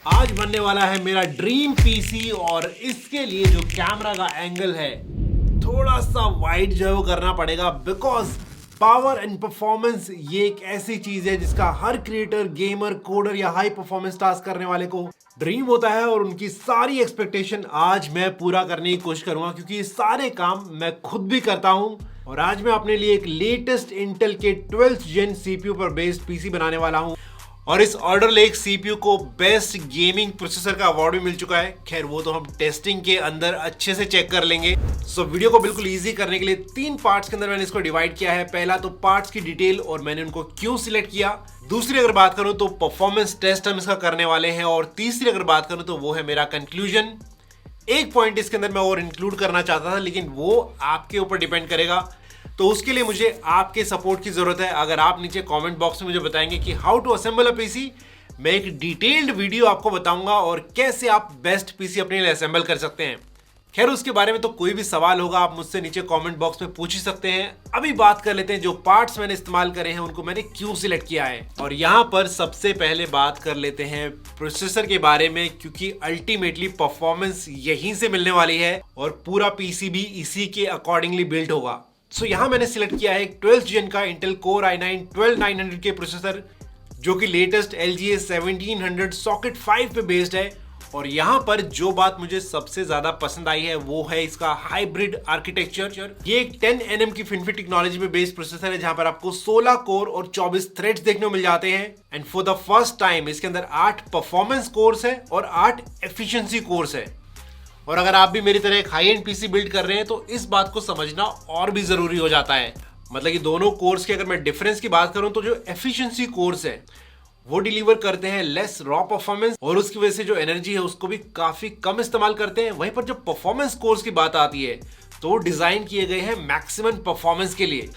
आज बनने वाला है मेरा ड्रीम पीसी और इसके लिए जो कैमरा का एंगल है थोड़ा सा वाइड जो है वो करना पड़ेगा बिकॉज पावर एंड परफॉर्मेंस ये एक ऐसी चीज है जिसका हर क्रिएटर, गेमर, कोडर या हाई परफॉर्मेंस टास्क करने वाले को ड्रीम होता है और उनकी सारी एक्सपेक्टेशन आज मैं पूरा करने की कोशिश करूंगा क्योंकि ये सारे काम मैं खुद भी करता हूं। और आज मैं अपने लिए एक लेटेस्ट इंटेल के 12th जेन सीपीयू पर बेस्ड पीसी बनाने वाला हूं और इस ऑर्डर लेक सीपीयू को बेस्ट गेमिंग प्रोसेसर का अवार्ड भी मिल चुका है। खैर वो तो हम टेस्टिंग के अंदर अच्छे से चेक कर लेंगे। सो वीडियो को बिल्कुल इजी करने के लिए 3 पार्ट्स के अंदर मैंने इसको डिवाइड किया है। पहला तो पार्ट्स की डिटेल और मैंने उनको क्यों सिलेक्ट किया। दूसरी अगर बात करूं तो परफॉर्मेंस टेस्ट हम इसका करने वाले हैं और तीसरी अगर बात करूं तो वो है मेरा कंक्लूजन। एक पॉइंट इसके अंदर मैं और इंक्लूड करना चाहता था लेकिन वो आपके ऊपर डिपेंड करेगा, तो उसके लिए मुझे आपके सपोर्ट की जरूरत है। अगर आप नीचे कमेंट बॉक्स में मुझे बताएंगे कि how to assemble a PC, मैं एक डिटेल्ड वीडियो आपको बताऊंगा और कैसे आप बेस्ट पीसी अपने लिए असेंबल कर सकते हैं। खैर उसके बारे में तो कोई भी सवाल होगा आप मुझसे नीचे कमेंट बॉक्स में पूछ ही सकते हैं। अभी बात कर लेते हैं जो पार्ट्स मैंने इस्तेमाल करे हैं उनको मैंने क्यों सिलेक्ट किया है। और यहाँ पर सबसे पहले बात कर लेते हैं प्रोसेसर के बारे में क्योंकि अल्टीमेटली परफॉर्मेंस यहीं से मिलने वाली है और पूरा पीसी भी इसी के अकॉर्डिंगली बिल्ड होगा। सो यहाँ मैंने सिलेक्ट किया है 12th जेन का इंटेल Core i9-12900 के प्रोसेसर जो कि लेटेस्ट LGA 1700 सॉकेट 5 पे बेस्ड है। और यहाँ पर जो बात मुझे सबसे ज्यादा पसंद आई है वो है इसका हाइब्रिड आर्किटेक्चर। ये एक 10nm की FinFET टेक्नोलॉजी पे बेस्ड प्रोसेसर है जहां पर आपको 16 कोर और 24 थ्रेड्स देखने को मिल जाते हैं। And for the first time इसके अंदर 8 परफॉर्मेंस कोर्स है और 8 एफिशिएंसी कोर्स है। और अगर आप भी मेरी तरह एक हाई एंड पीसी बिल्ड कर रहे हैं तो इस बात को समझना और भी जरूरी हो जाता है। मतलब कि दोनों कोर्स के अगर मैं डिफरेंस की बात करूं तो जो एफिशिएंसी कोर्स है वो डिलीवर करते हैं लेस रॉ परफॉर्मेंस और उसकी वजह से जो एनर्जी है उसको भी काफी कम इस्तेमाल करते हैं। वहीं पर जब परफॉर्मेंस कोर्स की बात आती है तो डिजाइन किए गए हैं मैक्सिमम परफॉर्मेंस के लिए।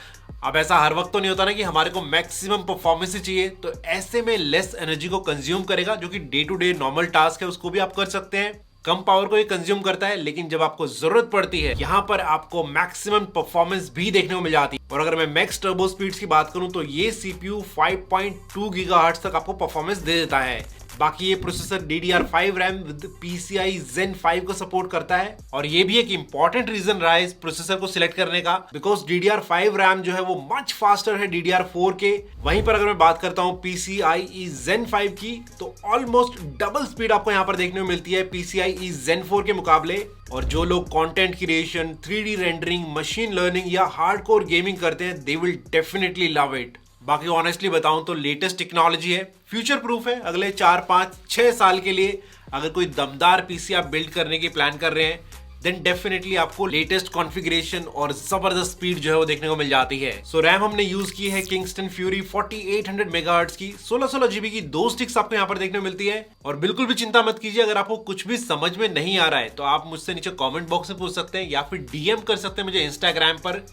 अब ऐसा हर वक्त तो नहीं होता ना कि हमारे को मैक्सिमम परफॉर्मेंस ही चाहिए, तो ऐसे में लेस एनर्जी को कंज्यूम करेगा जो कि day to day normal task है उसको भी आप कर सकते हैं। कम पावर को ये कंज्यूम करता है लेकिन जब आपको जरूरत पड़ती है यहाँ पर आपको मैक्सिमम परफॉर्मेंस भी देखने को मिल जाती है। और अगर मैं मैक्स टर्बो स्पीड्स की बात करूं तो ये सीपीयू 5.2 गीगाहर्ट्ज तक आपको परफॉर्मेंस दे देता है। बाकी ये processor DDR5 RAM with PCI Zen 5 को सपोर्ट करता है और ये भी एक इंपॉर्टेंट रीजन रहा है इस प्रोसेसर को सिलेक्ट करने का बिकॉज DDR5 रैम जो है वो मच फास्टर है DDR4 के। वहीं पर अगर मैं बात करता हूँ PCIe Zen 5 की तो ऑलमोस्ट डबल स्पीड आपको यहाँ पर देखने को मिलती है PCIe Zen 4 के मुकाबले। और जो लोग content creation, 3D rendering, machine learning या हार्डकोर गेमिंग करते हैं they will definitely love it. बाकी ऑनेस्टली बताऊं तो लेटेस्ट टेक्नोलॉजी है, फ्यूचर प्रूफ है। अगले 4, 5, 6 साल के लिए अगर कोई दमदार पीसी आप बिल्ड करने की प्लान कर रहे हैं देन डेफिनेटली आपको लेटेस्ट कॉन्फ़िगरेशन और जबरदस्त स्पीड जो है वो देखने को मिल जाती है। सो रैम हमने यूज की है किंगस्टन फ्यूरी 4800 मेगाहर्ट्ज की, 16 GB की 2 स्टिक्स आपको यहाँ पर देखने को मिलती है। और बिल्कुल भी चिंता मत कीजिए अगर आपको कुछ भी समझ में नहीं आ रहा है तो आप मुझसे नीचे कमेंट बॉक्स में पूछ सकते हैं या फिर DM कर सकते हैं मुझे इंस्टाग्राम पर।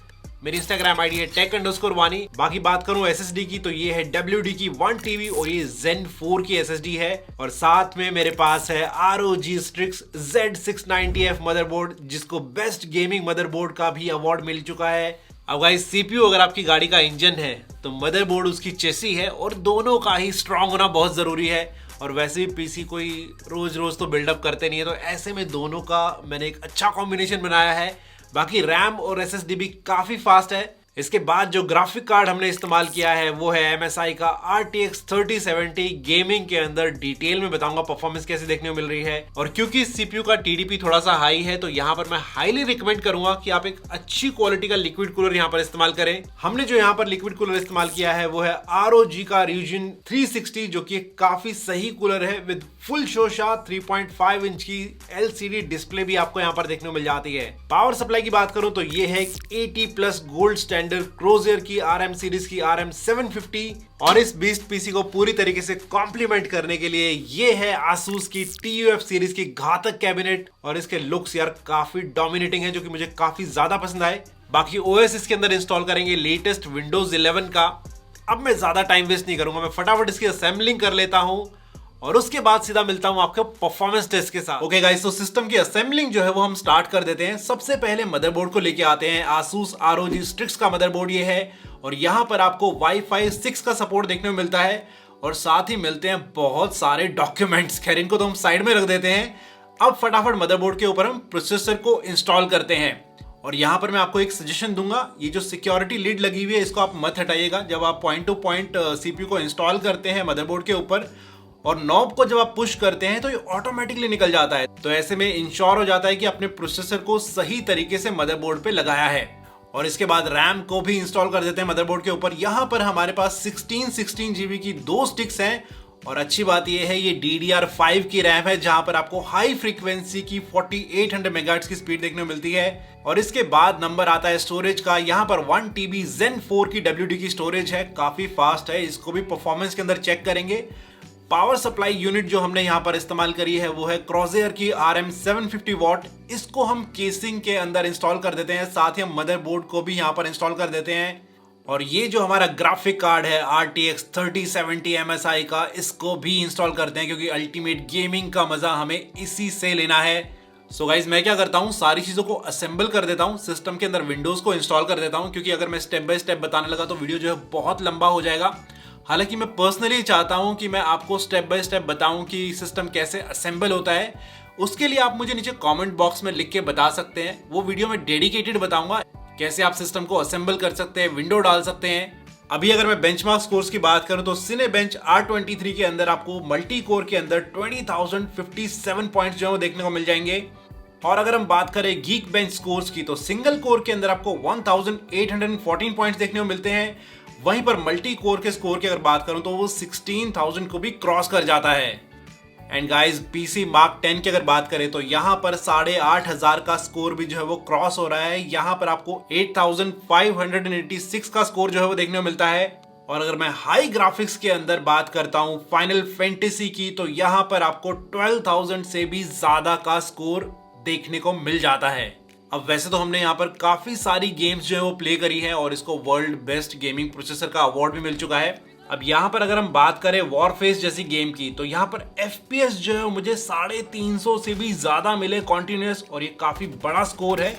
मेरी इंस्टाग्राम आईडी है tech_वानी। बाकी बात करूं SSD की तो ये है WD की 1TB और ये Zen 4 की SSD है। और साथ में मेरे पास है ROG Strix Z690F मदरबोर्ड जिसको बेस्ट गेमिंग मदरबोर्ड का भी अवार्ड मिल चुका है। अब गाइस CPU अगर आपकी गाड़ी का इंजन है तो मदरबोर्ड उसकी चेसी है और दोनों का ही स्ट्रांग होना बहुत जरूरी है। और वैसे भी पीसी कोई रोज रोज तो बिल्डअप करते नहीं है तो ऐसे में दोनों का मैंने एक अच्छा कॉम्बिनेशन बनाया है। बाकी रैम और SSD भी काफी फास्ट है। इसके बाद जो ग्राफिक कार्ड हमने इस्तेमाल किया है वो है MSI का RTX 3070। गेमिंग के अंदर डिटेल में बताऊंगा परफॉर्मेंस कैसे देखने को मिल रही है। और क्योंकि इस CPU का TDP थोड़ा सा हाई है तो यहाँ पर मैं हाईली रिकमेंड करूंगा कि आप एक अच्छी क्वालिटी का लिक्विड कूलर यहाँ पर इस्तेमाल करें। हमने जो यहाँ पर लिक्विड कूलर इस्तेमाल किया है वो है ROG का Ryujin 360 जो कि काफी सही कूलर है विद फुल शोशा 3.5 इंच की LCD डिस्प्ले भी आपको यहाँ पर देखने को मिल जाती है। पावर सप्लाई की बात करूं तो ये है 80+ गोल्ड स्टैंडर्ड क्रोजियर की RM सीरीज की RM750। और इस बीस्ट पीसी को पूरी तरीके से कॉम्प्लीमेंट करने के लिए ये है ASUS की TUF सीरीज की घातक कैबिनेट। और इसके लुक्स यार काफी डोमिनेटिंग है जो कि मुझे काफी ज्यादा पसंद आए। बाकी OS इसके अंदर इंस्टॉल करेंगे लेटेस्ट Windows 11 का। अब मैं ज्यादा टाइम वेस्ट नहीं करूंगा, मैं फटाफट इसकी असेंबलिंग कर लेता हूं और उसके बाद सीधा मिलता हूं आपको परफॉर्मेंस टेस्ट के साथ। ओके गाइस, तो सिस्टम की असेंबलिंग जो है वो हम स्टार्ट कर देते हैं। सबसे पहले मदरबोर्ड को लेके आते हैं। ASUS ROG Strix का मदरबोर्ड ये है और यहाँ पर आपको Wi-Fi 6 का सपोर्ट देखने को मिलता है। और साथ ही मिलते हैं बहुत सारे डॉक्यूमेंट्स। खैर इनको तो हम साइड में रख देते हैं। अब फटाफट मदरबोर्ड के ऊपर हम प्रोसेसर को इंस्टॉल करते हैं। और यहां पर मैं आपको एक सजेशन दूंगा, ये जो सिक्योरिटी लिड लगी हुई है इसको आप मत हटाइएगा। जब आप पॉइंट टू पॉइंट सीपीयू को इंस्टॉल करते हैं मदरबोर्ड के ऊपर और नॉब को जब आप पुश करते हैं तो ये ऑटोमेटिकली निकल जाता है। तो ऐसे में इंश्योर हो जाता है कि अपने प्रोसेसर को सही तरीके से मदरबोर्ड पे लगाया है। और इसके बाद रैम को भी इंस्टॉल कर देते हैं मदरबोर्ड के ऊपर। यहाँ पर हमारे पास 16 GB की 2 स्टिक्स हैं। और अच्छी बात यह है ये DDR5 की रैम है, जहां पर आपको हाई फ्रीक्वेंसी की 4800 मेगाहर्ट्ज की स्पीड देखने को मिलती है। और इसके बाद नंबर आता है स्टोरेज का। यहाँ पर 1 TB Zen 4 की WD की स्टोरेज है, काफी फास्ट है। इसको भी परफॉर्मेंस के अंदर चेक करेंगे। पावर सप्लाई यूनिट जो हमने यहाँ पर इस्तेमाल करी है वो है क्रॉसहेयर की RM750 वॉट। इसको हम केसिंग के अंदर इंस्टॉल कर देते हैं, साथ ही हम मदरबोर्ड को भी यहाँ पर इंस्टॉल कर देते हैं। और ये जो हमारा ग्राफिक कार्ड है RTX 3070 MSI का, इसको भी इंस्टॉल करते हैं क्योंकि अल्टीमेट गेमिंग का मजा हमें इसी से लेना है। सो गाइज मैं क्या करता हूँ, सारी चीजों को असेंबल कर देता हूँ, सिस्टम के अंदर विंडोज को इंस्टॉल कर देता हूँ, क्योंकि अगर मैं स्टेप बाय स्टेप बताने लगा तो वीडियो जो है बहुत लंबा हो जाएगा। हालांकि मैं पर्सनली चाहता हूं कि मैं आपको स्टेप बाय स्टेप बताऊं कि सिस्टम कैसे असेंबल होता है। उसके लिए आप मुझे नीचे कमेंट बॉक्स में लिख के बता सकते हैं। वो वीडियो में डेडिकेटेड बताऊंगा कैसे आप सिस्टम को असेंबल कर सकते हैं, विंडो डाल सकते हैं। अभी अगर मैं बेंचमार्क स्कोर्स की बात करूं तो सिनेबेंच R23 के अंदर आपको मल्टी कोर के अंदर 20,057 पॉइंट्स जो है देखने को मिल जाएंगे। और अगर हम बात करें गीक बेंच स्कोर्स की तो सिंगल कोर के अंदर आपको 1814 पॉइंट्स देखने को मिलते हैं। वहीं पर मल्टी कोर के स्कोर की अगर बात करूं तो वो 16,000 को भी क्रॉस कर जाता है। एंड गाइस PC Mark 10 की अगर बात करें तो यहां पर 8,500 का स्कोर भी जो है वो क्रॉस हो रहा है। यहां पर आपको 8,586 का स्कोर जो है वो देखने को मिलता है। और अगर मैं हाई ग्राफिक्स के अंदर बात करता हूं फाइनल फैंटेसी की तो यहां पर आपको 12,000 से भी ज्यादा का स्कोर देखने को मिल जाता है। अब वैसे तो हमने यहाँ पर काफी सारी गेम्स जो है वो प्ले करी है और इसको वर्ल्ड बेस्ट गेमिंग प्रोसेसर का अवार्ड भी मिल चुका है। अब यहाँ पर अगर हम बात करें वॉरफेस जैसी गेम की तो यहाँ पर FPS जो है मुझे 350 से भी ज्यादा मिले कॉन्टिन्यूस, और ये काफी बड़ा स्कोर है।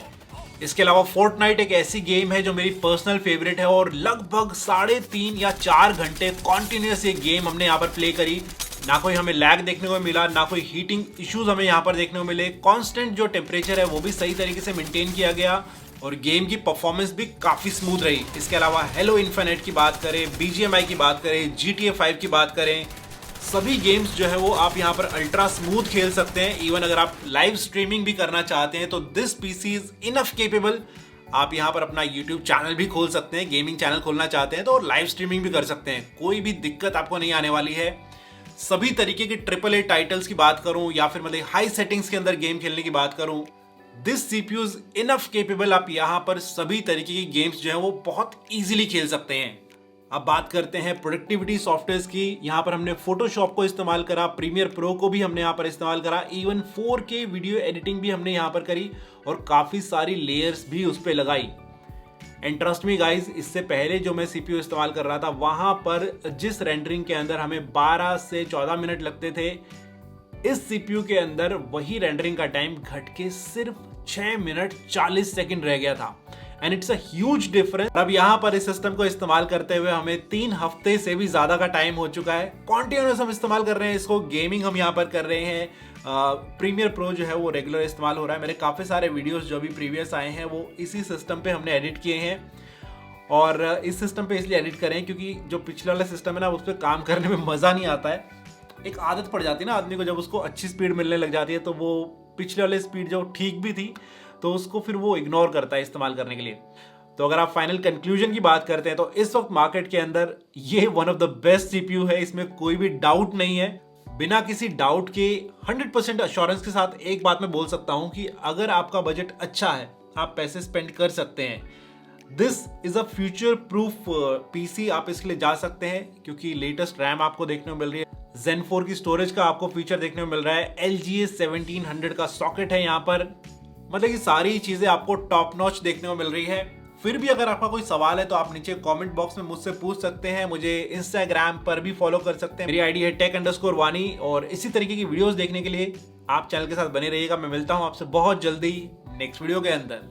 इसके अलावा फोर्टनाइट एक ऐसी गेम है जो मेरी पर्सनल फेवरेट है और लगभग 3.5 या 4 घंटे कॉन्टिन्यूस ये गेम हमने यहाँ पर प्ले करी। ना कोई हमें लैग देखने को मिला, ना कोई हीटिंग इश्यूज हमें यहाँ पर देखने को मिले। कांस्टेंट जो टेम्परेचर है वो भी सही तरीके से मेंटेन किया गया और गेम की परफॉर्मेंस भी काफी स्मूथ रही। इसके अलावा हेलो इन्फिनिट की बात करें, BGMI की बात करें, GTA 5 की बात करें, सभी गेम्स जो है वो आप यहाँ पर अल्ट्रा स्मूथ खेल सकते हैं। इवन अगर आप लाइव स्ट्रीमिंग भी करना चाहते हैं तो this PC is enough capable. आप यहाँ पर अपना YouTube चैनल भी खोल सकते हैं, गेमिंग चैनल खोलना चाहते हैं तो लाइव स्ट्रीमिंग भी कर सकते हैं। कोई भी दिक्कत आपको नहीं आने वाली है। सभी तरीके के AAA टाइटल्स की बात करूं या फिर मतलब हाई सेटिंग्स के अंदर गेम खेलने की बात करूं, this CPU is enough capable. आप यहां पर सभी तरीके की गेम्स जो है वो बहुत इजीली खेल सकते हैं। अब बात करते हैं प्रोडक्टिविटी सॉफ्टवेयर्स की। यहाँ पर हमने फोटोशॉप को इस्तेमाल करा, प्रीमियर प्रो को भी हमने यहाँ पर इस्तेमाल करा, इवन 4K वीडियो एडिटिंग भी हमने यहाँ पर करी और काफी सारी लेयर्स भी उस पर लगाई। एंड ट्रस्ट मी गाइज, इससे पहले जो मैं CPU इस्तेमाल कर रहा था वहां पर जिस रेंडरिंग के अंदर हमें 12 से 14 मिनट लगते थे, इस CPU के अंदर वही रेंडरिंग का टाइम घट के सिर्फ 6 मिनट 40 सेकंड रह गया था। And it's a huge difference. अब यहाँ पर इस सिस्टम को इस्तेमाल करते हुए हमें 3 हफ्ते से भी ज्यादा का टाइम हो चुका है। कॉन्टिन्यूस हम इस्तेमाल कर रहे हैं इसको, गेमिंग हम यहाँ पर कर रहे हैं। प्रीमियर प्रो जो है वो रेगुलर इस्तेमाल हो रहा है। मेरे काफ़ी सारे वीडियोस जो भी प्रीवियस आए हैं वो इसी सिस्टम पे हमने एडिट किए हैं। और इस सिस्टम पे इसलिए एडिट करें क्योंकि जो पिछले वाला सिस्टम है ना उस पर काम करने में मज़ा नहीं आता है। एक आदत पड़ जाती है ना आदमी को, जब उसको अच्छी स्पीड मिलने लग जाती है तो वो पिछले वाले स्पीड जो ठीक भी थी तो उसको फिर वो इग्नोर करता है इस्तेमाल करने के लिए। तो अगर आप फाइनल कंक्लूजन की बात करते हैं तो इस वक्त मार्केट के अंदर ये one of the best CPU है, इसमें कोई भी डाउट नहीं है। बिना किसी डाउट के 100% अश्योरेंस के साथ एक बात मैं बोल सकता हूं कि अगर आपका बजट अच्छा है, आप पैसे स्पेंड कर सकते हैं। This is a future proof PC। आप इसके लिए जा सकते हैं क्योंकि लेटेस्ट रैम आपको देखने को मिल रही है, Zen 4 की स्टोरेज का आपको फीचर देखने को मिल रहा है, LGA 1700 का सॉकेट है यहाँ पर। मतलब कि सारी चीजें आपको टॉप नॉच देखने को मिल रही है। फिर भी अगर आपका कोई सवाल है तो आप नीचे कमेंट बॉक्स में मुझसे पूछ सकते हैं। मुझे इंस्टाग्राम पर भी फॉलो कर सकते हैं, मेरी आईडी है tech_वानी। और इसी तरीके की वीडियोस देखने के लिए आप चैनल के साथ बने रहिएगा। मैं मिलता हूं आपसे बहुत जल्दी नेक्स्ट वीडियो के अंदर।